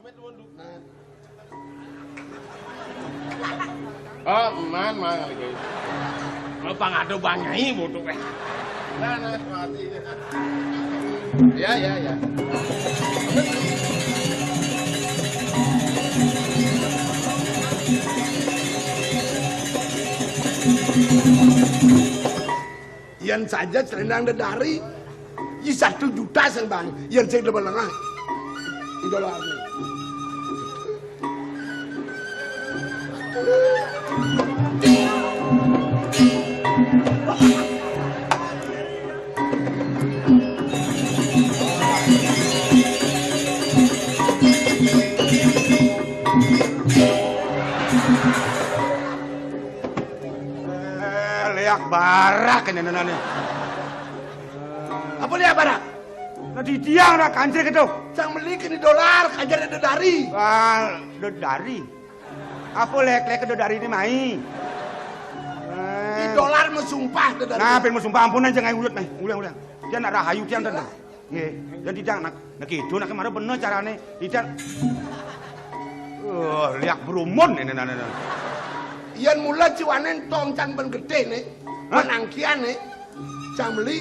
Pamit mundur. Oh, man lagi. Mau pangado banyai bodoh eh. Nah, mati. Ya. Yan saja selendang dedari, i 1 juta sang bang. Yan saya double lengah. Idola ini. Leak barak ini nana. Apa lihat barak? Nanti dia nak kancil gitu. Sang beli kini dolar, kajar dedari. Ah, dari. Apa lek dari ini mai? Di dolar mesumpah dedari. Nah, pen sumpah ampun aja ngai ulut mai. Ulang. Dia nak rahayu dia tentang. Nggih, dan tidak nak gitu nak kemarin bener carane. Tidak. Liak berumun ini nana. Yan mula ciwanen tong can ben gede nih. Penangkian nih. Sang beli.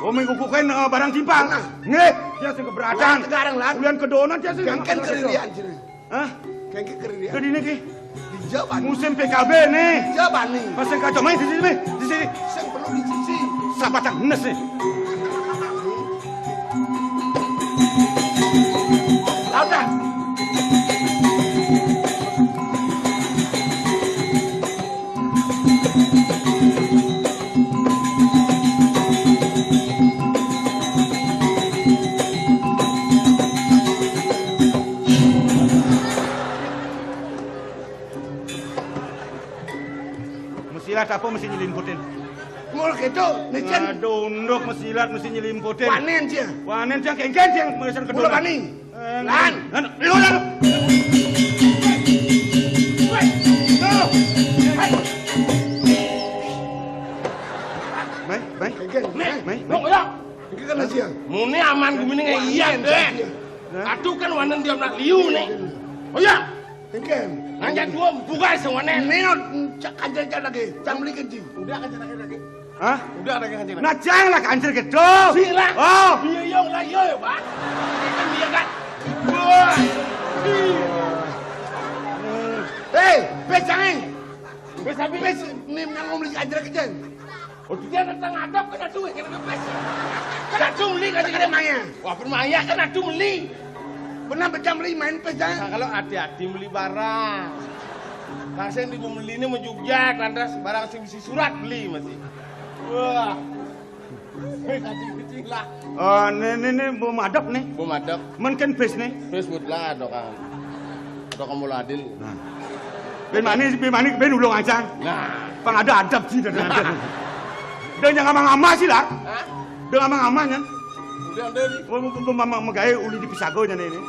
Oh, mengkukukan barang timpang. Nggih, dia sing keberatan. Sekarang lah. Ulian kedonan dia sing. Kengken kerilian sini. Hah? Kengken kerilian. Jadi ini ki. Di Jawa. Musim PKB nih. Jawa nih. Pasang kacau main di sini, di sini. Sang perlu di sisi. Sabatang nes nih. Lautan. Mesilat apa mesti nyelimputin? Mul gitu, nicen. Aduh, unduk mesilat mesti nyelimputin. Panen sih. Wanen yang kengken yang meresan kedua. Mula paning. Lan. Lu. Mai. Kengken. Mai. Lo ya. Kengken kan nasi ya. Muni aman gumini ngai iya deh. Aduh kan wanen dia nak liu nih. Oh ya. Kengken. Nanya dua buka sewanen. Ini kajar lagi. Sang beli kenci. Udah kancil lagi. Hah? Udah ada kancil. Nah janganlah kancil gitu. Sila. Oh. Iya lah iya ya pak. Kan dia kan. Wah. Hei, pesangin. Besabi. Pes, ini yang mau beli kajar kejen. Oh dia datang adap kena duit kena bebas. Kena beli kan kita Maya. Wah permaya kena beli. Pernah becam beli main pesang. Nah, kalau hati-hati beli barang. Kasih di beli ini mau Jogja, lantas barang sing isi surat beli masih. Wah. Kecil lah. Oh, ini mau madep nih. Bu madep. Mungkin bes nih. Facebook lah ada kan. Ada kamu ladil. Nah. Ben ulung aja. Nah. Pang ada adab sih dan ada. Dan jangan ngama sih lah. Hah? Dengan ngama kan. Udah dari. Mama megai uli di pisago dan ini.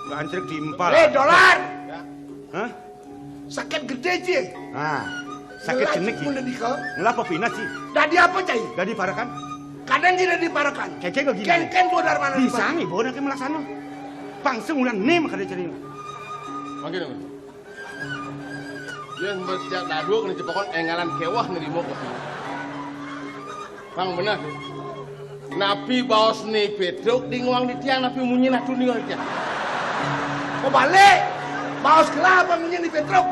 Gancrek timpal. Dolar. Hah? Sakit gede sih. Ah. Sakit jenik sih. Mulai dikau. Ngelapa pinat sih. Tadi apa cai? Gak diparakan. Kadang tidak diparakan. Keke kok gini. Ken keluar dari mana? Bisa nih, bawa nanti melaksana. Pangseng ulang nih maka dia cari. Makin dong. Dia sempat sejak dadu kena cepokon engalan kewah nerimo kok. Bang benar. Nabi baos nih bedok di nguang di tiang Nabi munyi nak dunia aja. Kau balik. Baos kelapa minyak di Petruk.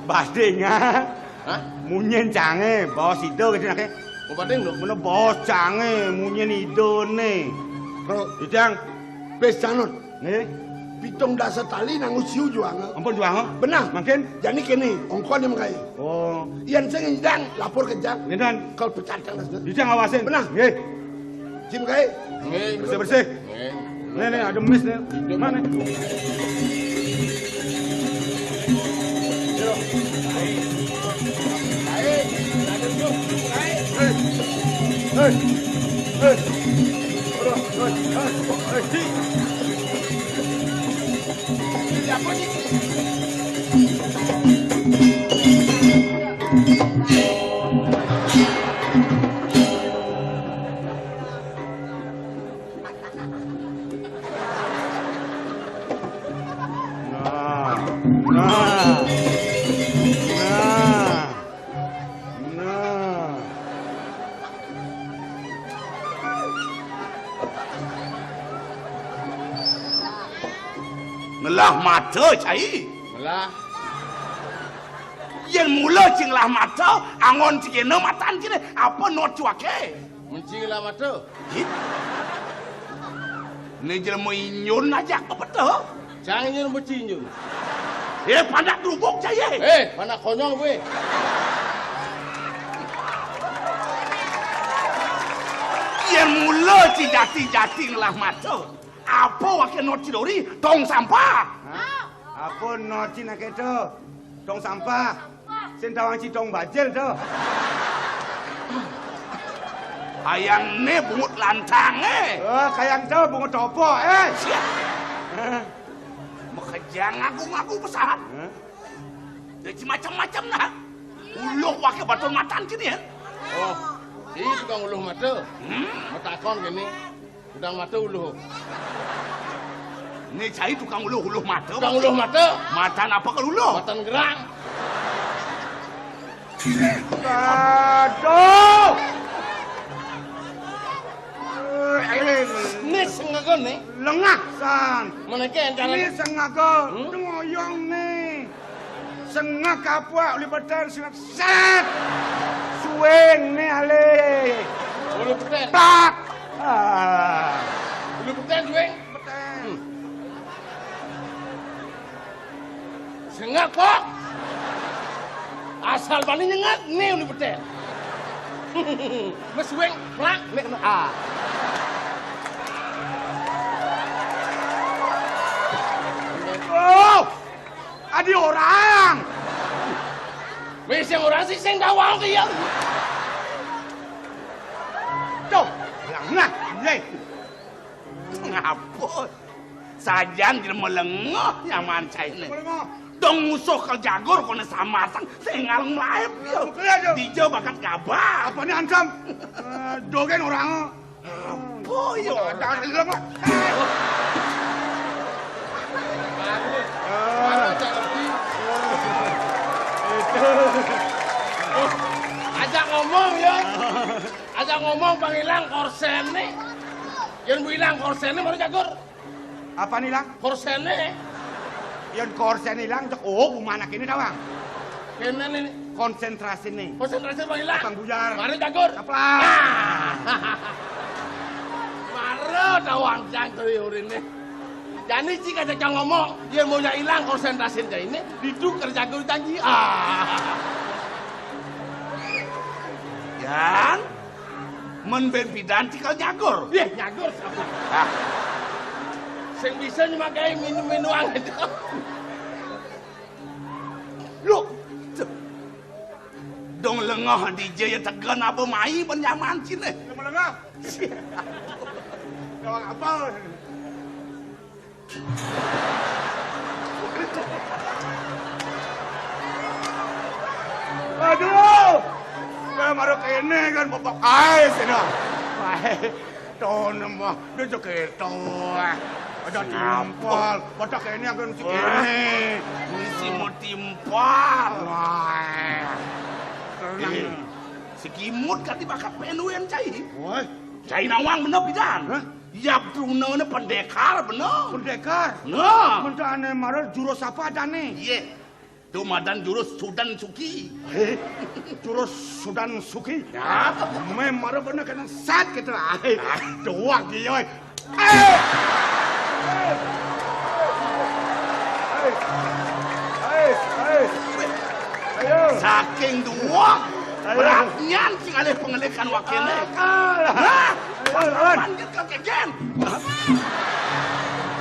Basdenya. Hah? Munyen cange, bawa sido gitu nake. Mau badeng lo? Mana bawa cange, munyen itu nih. Bro, Ijang. pesanut. Nih, Pitung dasar tali nangus siu juang. ampun juang. Benar. Makin. Jadi kini, ongkon yang mengai. Oh, Ian saya ngidang, lapor ke Jang. ini dan. Kalau pecat kan nasdaq. Ijang awasin. Benar. Nih, Jim kai. bersih. Nih, ada mis nih. Mana? Nah. Nah. Nah. Ngelah mata cai. Malah Yang mula cing lah mata, angon cing matan cing apa not cuake. mencing lah mata. Ni jelma inyun aja apa betul? Jangan nyen mencing nyun. Pandak lubuk cai. Mana konyol gue. Yang mula cing jati lah mata. Apa wakil not cidori tong sampah. Apa not cing nak itu? Tong sampah. Sentawang citong bajel tu. Ayang ni bungut lantang kayang tu bungut topo Siap. Makajang ngaku pesat. Jadi macam-macam nak. Uluh wakil batul matan kini Oh, si tukang uluh mata. Mata kon gini. Udang mata uluh. Ni cai tukang uluh mata. Tukang uluh mata. Matan apa ke uluh? Matan gerang. Aduh. Ni sengagon ni. Lengah san. Mana ke cara Ni sengaga ngoyong ni. Sengak apa oleh badan sinat set. Sueng ni ale. uluh peten. Tak. Uluh peten gue. Betul. Sengak kok. Asal bani nyengat ni uluh peten. Mas weng plak nek Oh. Ada orang. Wis yang orang sih sing dawang ke ya. Tuh, lengah. Ye. Ngapun. Sajan jelma lengah yang mancai ni. Dong musuh kal jagur kena samatang sengal melaip dia. Dijau bakat gabah. Apa ni ancam? Dogen orang. Apa yo? Jangan lengah. Ajak ngomong ya. Ajak ngomong pangilang korsen ni. Yang bilang korsen ni baru jagur. Apa ni lang? Korsen ni. Yang korsen hilang, mana kini dawang? Kena ni. Konsentrasi ni. Konsentrasi pangilang. Bang Bujar. Baru jagur. Kaplang. Baru dawang jang teriurin ni. Jadi jika ajak ngomong, dia maunya hilang konsentrasi dia ini, ditukar jagur janji. Yan, men bidan cikal jagur. Nyagur sabun. Sing bisa nyemakai minum-minuan itu. Look. Dong lengah DJ yang tegan apa mai penyaman sini. Lengah. Dong apa? Aduh. Kaya marah kene kan bapak ais ini. Ton mah dia jogeto. Ada timpal, pada kene akan si kene. Misi mau timpal. Wah. Si kimut kan dibakar penuen cai. Wah. Cai nawang bener pidan. Ya Bruno ne pendekar bener. Pendekar? Nah. Mentane marah jurus apa adane? Iya. Tu madan jurus Sudan Suki. Jurus Sudan Suki? Ya. Marah bener kena sat gitu. Doang dia. Ayo. Saking doang. Beratnya sing alih pengelekan wakilnya. Hah? Panggil ke kegen.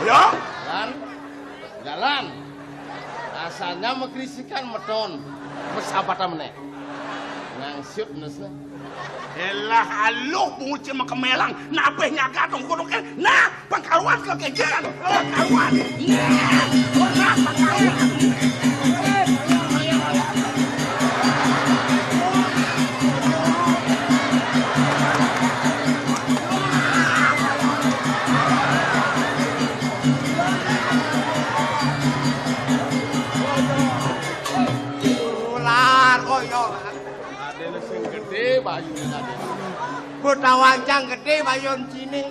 Ayo. Jalan. Rasanya mengkrisikan meton. Bersahabat meneh. Ngangsiut nesna. Elah aluh bungucin makemelang. Napeh nyaga dong kodokan. Nah, pangkaruan ke kegen. Pangkaruan. Nah, pangkaruan. bayu tadi. Butawancang gede bayon sini.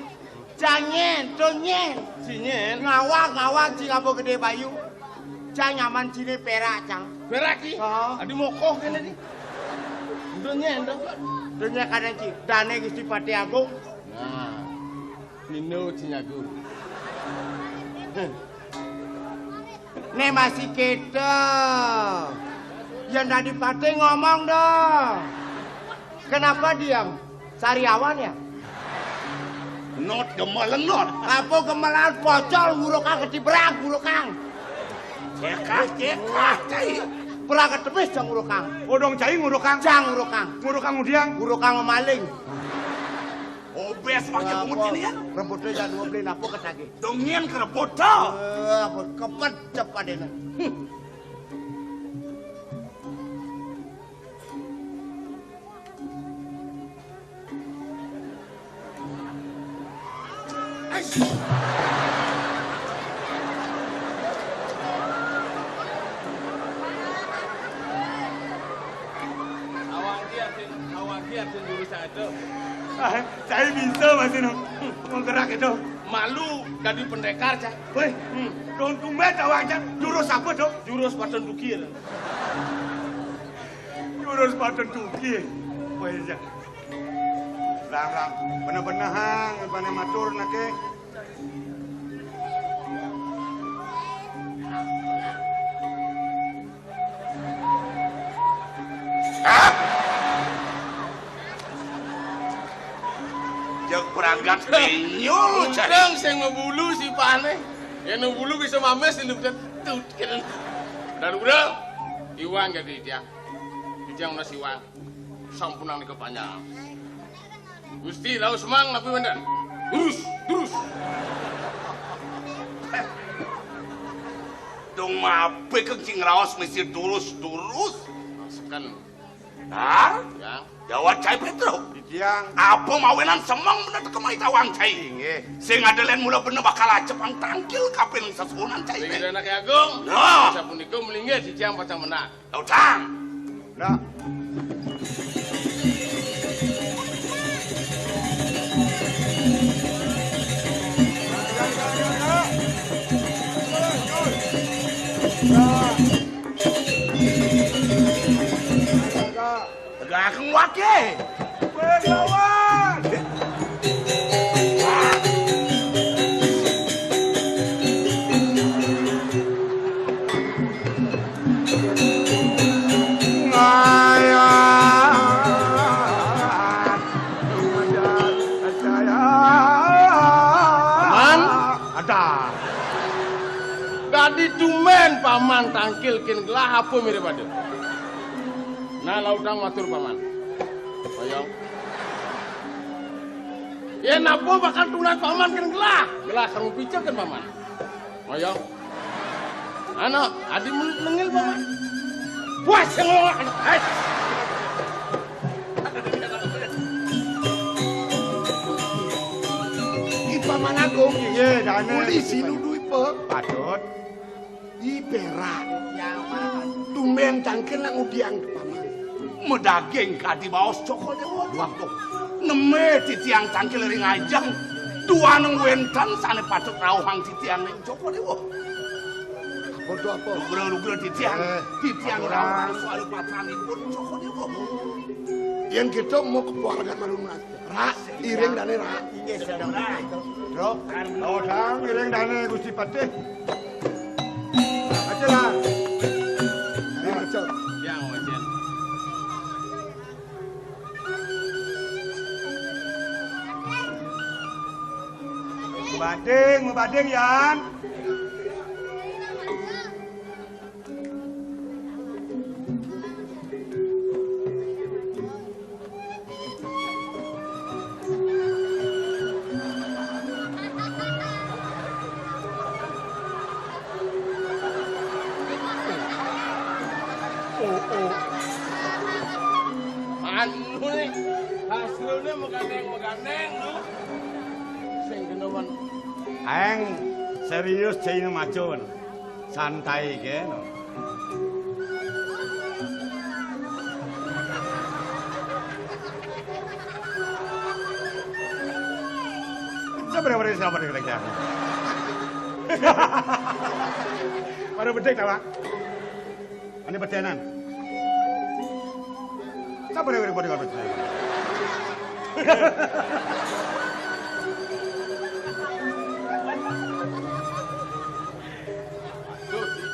Jangen, donyen. Sinyen. Ngawang Singapura gede bayu. Cang nyaman sini perak cang. Berak ki. Adi mokoh kene di. Donyen dong. Donyen kadang ci. Dane Gusti Pati Agung. Nah. Mino cinyagur. Ne masih kita. Yang tadi Pati ngomong dong. Kenapa diam? Sariawan ya? Not gemelan not. Apa gemelan pocol ngurukang ketibrak ngurukang. Cekak cai. Perang ketepis jang ngurukang. Odong cai ngurukang. Jang ngurukang. Ngurukang udiang. Ngurukang maling. Obes pakai pungut ini ya. Rembutnya jangan dua beli napo ketagi. Dongien kerebota. Apa kepet cepat ini. Awang dia jurus itu. Saya bisa masih no. Menggerak itu. Malu jadi pendekar cah. Woi, dong tumben awak aja. Jurus apa dong? Jurus paten dukir. Jurus paten dukir. Woi ya. Larang, bener-bener hang, bener matur nake. Jek peragat penyul cari. Udang sing ngebulu si pane. Yang ngebulu bisa mames di depan tut keren. Dan udah iwang jadi dia. Dia nasi iwang. Sampunang di kepanjang. Gusti lau semang tapi bener. Terus. Dong mape kencing raos mesti durus. Sekan. Hah? Ya. Jawab cai Petro. Diang. Apa mawenan semang bener kemai tawang cai. Sing ada lain mula bener bakal cepang tangkil kapil sesunan cai. Sing anak agung. Nah. Sapunika melinggih si Ciang pacang menang. Tau tang. Nah. Gakeng wake. Pegawan. Paman, ada. Gadi tumen paman tangkilkin gelah apa mirip ada. Nah lautang matur paman. Bayang. Ya napa bakal tunat paman kan gelah. Gelah kamu picek kan paman. Bayang. Anak, adi menengil paman. Puas yang ngomong. Paman Agung. Iya, dane. Polisi nuduh ipe. Patut. I perak. Tumben cangkir nang udiang paman. Medaging kadi baos cokol dewa waktu. Neme titiang cangkil ring ajang. Dua neng wentan sane patut rauhang titiang ring cokol dewa. Bodoh apa? Lugro titiang. Titiang rauhang soal patrani pun cokol dewa. Yang kita mau ke keluarga Malumnas. Ra, iring dane ra. Drop. Oh, dang iring dane Gusti Patih. Aja lah. Ini macam. Yang wajan. Bading Yan. Anu nih, hasilnya megandeng lu. Sing geneman. Aeng serius cina macun, santai ke no. Sabar sabar kira-kira. Baru bedek ta, Pak? Ini bedenan. Sabar kira-kira bedek.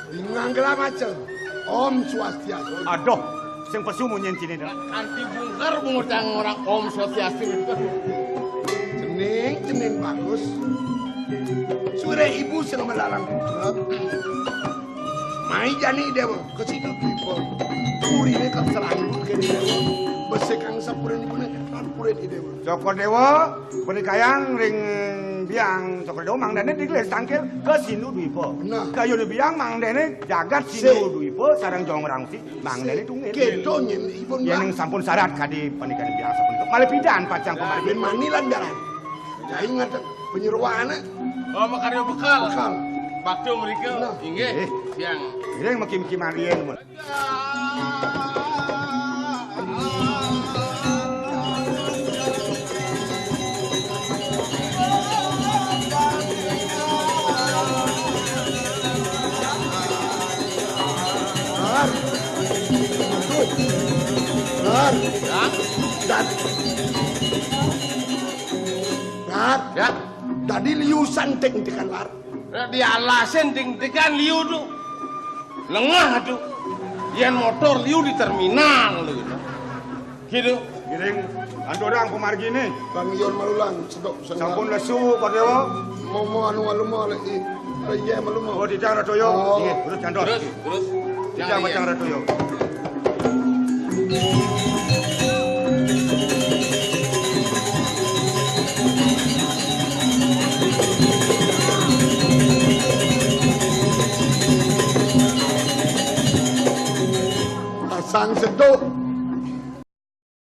Binganggela macam. Om Swastiastu. Aduh, sing pesumu nyencine dah. Anti bungkar mengutang orang Om Swastiastu itu. Cening bagus. Sure ibu sing melalang kudrap. Mai jani dewa kesitu people. Purine ka selangut ke dewa. Besekang sapuren ibune puren dewa. Joko Dewa berikayang ring biang Joko Dewa mang dene dikles tangkil ke sinu duipo. Nah. Kayu di biang mang dene jagat sinu duipo sareng jong orang si mang dene tunggu. Kedo nyen ibun Yang sambun syarat kadi pernikahan biang sampun itu malih pidan pacang ben kemarin. manilan jalan. Jai ngaten penyeruane Oh, makarya bekal. bakal. Waktu mereka, Nah. inggih, Eh. siang. Ring makin marien mun. Nar. Nar. Ya, Dan. Nar. ya. Tadi liusan ting tekan lar. Di alasan ting-tingan liu tu. Lengah tu. Yang motor liu di terminal gitu. Gitu. Giring andorang pemargi ni. Bang Ion malulang sedok Sampun lesu Pak Dewa. mau anu alumo le iya malumo. Oh dijang ratoyo. Oh. Ingat terus candor. Terus. Dijang macang ratoyo. Pasang sedok